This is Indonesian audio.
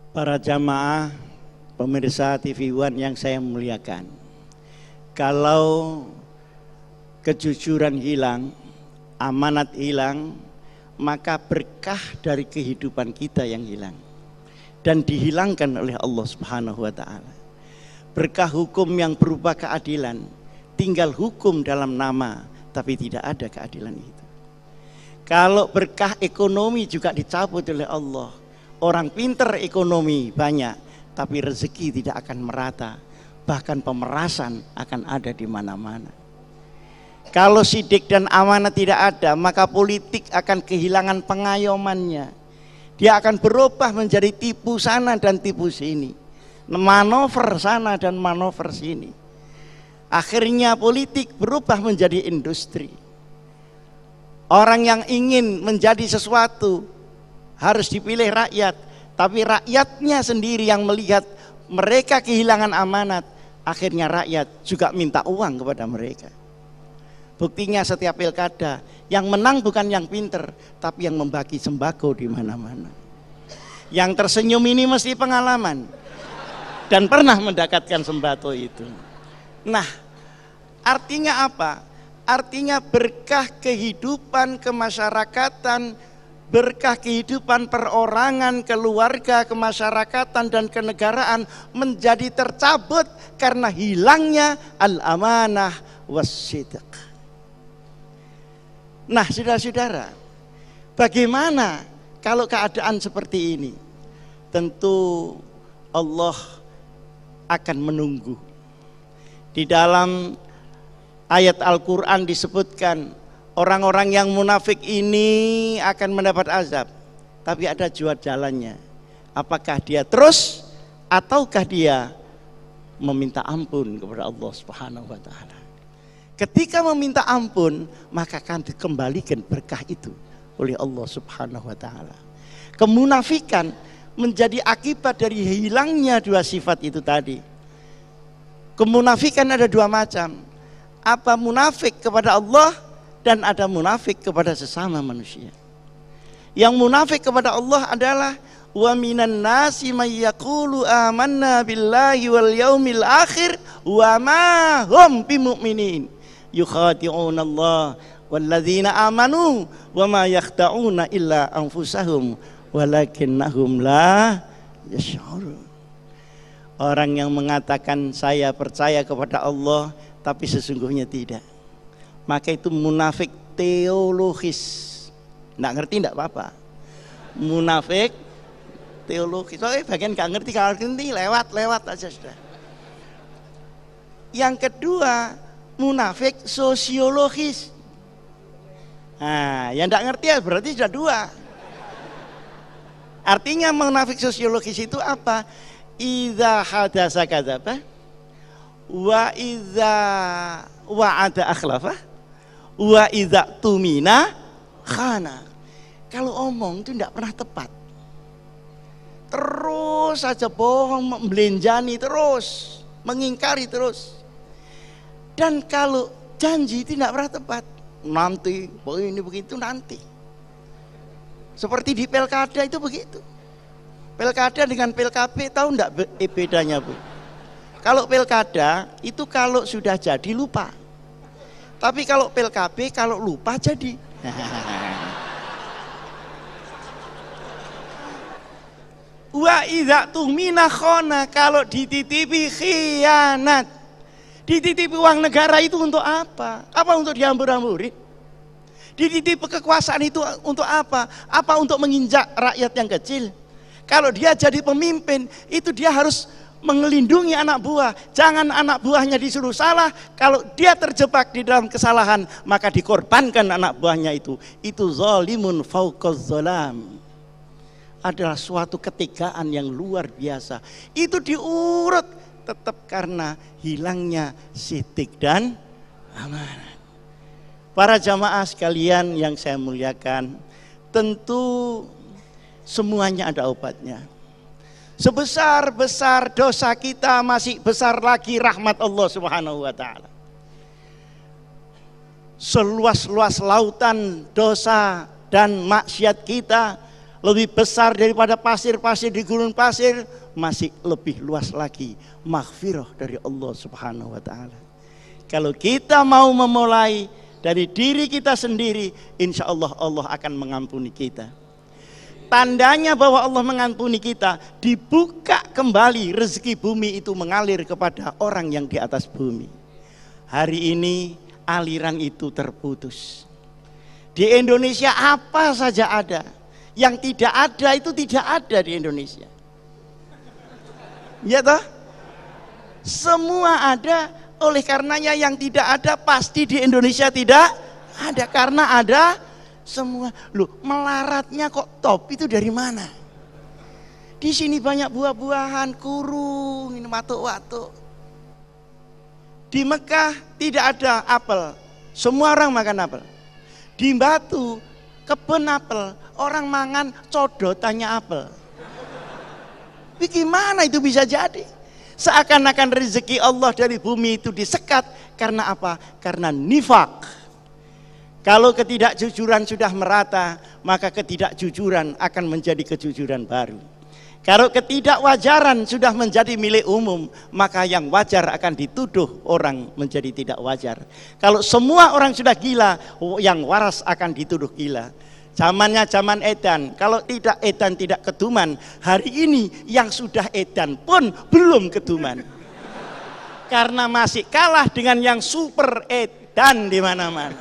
Para jamaah pemirsa TV One yang saya muliakan, kalau kejujuran hilang, amanat hilang, maka berkah dari kehidupan kita yang hilang dan dihilangkan oleh Allah Subhanahu wa taala. Berkah hukum yang berupa keadilan, tinggal hukum dalam nama tapi tidak ada keadilan itu. Kalau berkah ekonomi juga dicabut oleh Allah. Orang pinter ekonomi banyak, tapi rezeki tidak akan merata. Bahkan pemerasan akan ada di mana-mana. Kalau sidik dan amanah tidak ada, maka politik akan kehilangan pengayomannya. Dia akan berubah menjadi tipu sana dan tipu sini, manover sana dan manover sini. Akhirnya politik berubah menjadi industri. Orang yang ingin menjadi sesuatu harus dipilih rakyat, tapi rakyatnya sendiri yang melihat mereka kehilangan amanat, akhirnya rakyat juga minta uang kepada mereka. Buktinya setiap pilkada, yang menang bukan yang pinter, tapi yang membagi sembako di mana-mana. Yang tersenyum ini mesti pengalaman dan pernah mendapatkan sembako itu. Nah, artinya apa? Artinya berkah kehidupan kemasyarakatan, berkah kehidupan perorangan, keluarga, kemasyarakatan dan kenegaraan menjadi tercabut karena hilangnya al-amanah was-sidq. Nah, saudara-saudara, bagaimana kalau keadaan seperti ini? Tentu Allah akan menunggu. Di dalam ayat Al-Quran disebutkan orang-orang yang munafik ini akan mendapat azab, tapi ada dua jalannya. Apakah dia terus ataukah dia meminta ampun kepada Allah Subhanahu wa taala. Ketika meminta ampun, maka akan dikembalikan berkah itu oleh Allah Subhanahu wa taala. Kemunafikan menjadi akibat dari hilangnya dua sifat itu tadi. Kemunafikan ada dua macam. Apa munafik kepada Allah dan ada munafik kepada sesama manusia. Yang munafik kepada Allah adalah wa minan nasi may yaqulu amanna billahi wal yaumil akhir wa ma hum bimu'minin yukhadi'una Allah walladzina amanu wa ma yakhda'una illa anfusahum walakinnahum la yash'urun. Orang yang mengatakan saya percaya kepada Allah tapi sesungguhnya tidak, maka itu munafik teologis. Nggak ngerti nggak apa-apa. Munafik teologis. Soalnya bagian nggak ngerti, kalau ngerti lewat aja sudah. Yang kedua, munafik sosiologis. Nah, yang nggak ngerti ya berarti sudah dua. Artinya munafik sosiologis itu apa? Idza hadasa kadzaba wa idza wa'ada akhlafa wa idza tumina khana. Kalau omong itu tidak pernah tepat, terus saja bohong, membelenjani terus, mengingkari terus. Dan kalau janji tidak pernah tepat, nanti begini begitu nanti. Seperti di pilkada itu begitu. Pilkada dengan PLKP tahu enggak bedanya, Bu? Kalau pilkada itu kalau sudah jadi lupa. Tapi kalau PLKP kalau lupa jadi. Wa idza tumina khana, kalau dititipi khianat. Dititipi uang negara itu untuk apa? Apa untuk dihambur-hamburin? Dititipi kekuasaan itu untuk apa? Apa untuk menginjak rakyat yang kecil? Kalau dia jadi pemimpin, itu dia harus melindungi anak buah. Jangan anak buahnya disuruh salah. Kalau dia terjebak di dalam kesalahan, maka dikorbankan anak buahnya itu. Itu zalimun fauqaz zalam. Adalah suatu ketegaan yang luar biasa. Itu diurut tetap karena hilangnya sidik dan amanah. Para jamaah sekalian yang saya muliakan, tentu semuanya ada obatnya. Sebesar-besar dosa kita, masih besar lagi rahmat Allah Subhanahu wa taala. Seluas-luas lautan dosa dan maksiat kita, lebih besar daripada pasir-pasir di gunung pasir, masih lebih luas lagi maghfirah dari Allah Subhanahu wa taala. Kalau kita mau memulai dari diri kita sendiri, insya Allah Allah akan mengampuni kita. Tandanya bahwa Allah mengampuni kita, dibuka kembali rezeki bumi itu mengalir kepada orang yang di atas bumi. Hari ini aliran itu terputus. Di Indonesia apa saja ada, yang tidak ada itu tidak ada di Indonesia. Ya toh? Semua ada, oleh karenanya yang tidak ada pasti di Indonesia tidak ada, karena ada semua. Loh, melaratnya kok top itu dari mana? Di sini banyak buah-buahan, kurung, ini watuk-watuk. Di Mekah tidak ada apel, semua orang makan apel. Di Batu kebun apel, orang mangan codotannya apel. Bagaimana itu bisa jadi? Seakan-akan rezeki Allah dari bumi itu disekat karena apa? Karena nifak. Kalau ketidakjujuran sudah merata, maka ketidakjujuran akan menjadi kejujuran baru. Kalau ketidakwajaran sudah menjadi milik umum, maka yang wajar akan dituduh orang menjadi tidak wajar. Kalau semua orang sudah gila, yang waras akan dituduh gila. Zamannya zaman edan, kalau tidak edan tidak keduman. Hari ini yang sudah edan pun belum keduman. Karena masih kalah dengan yang super edan di mana-mana.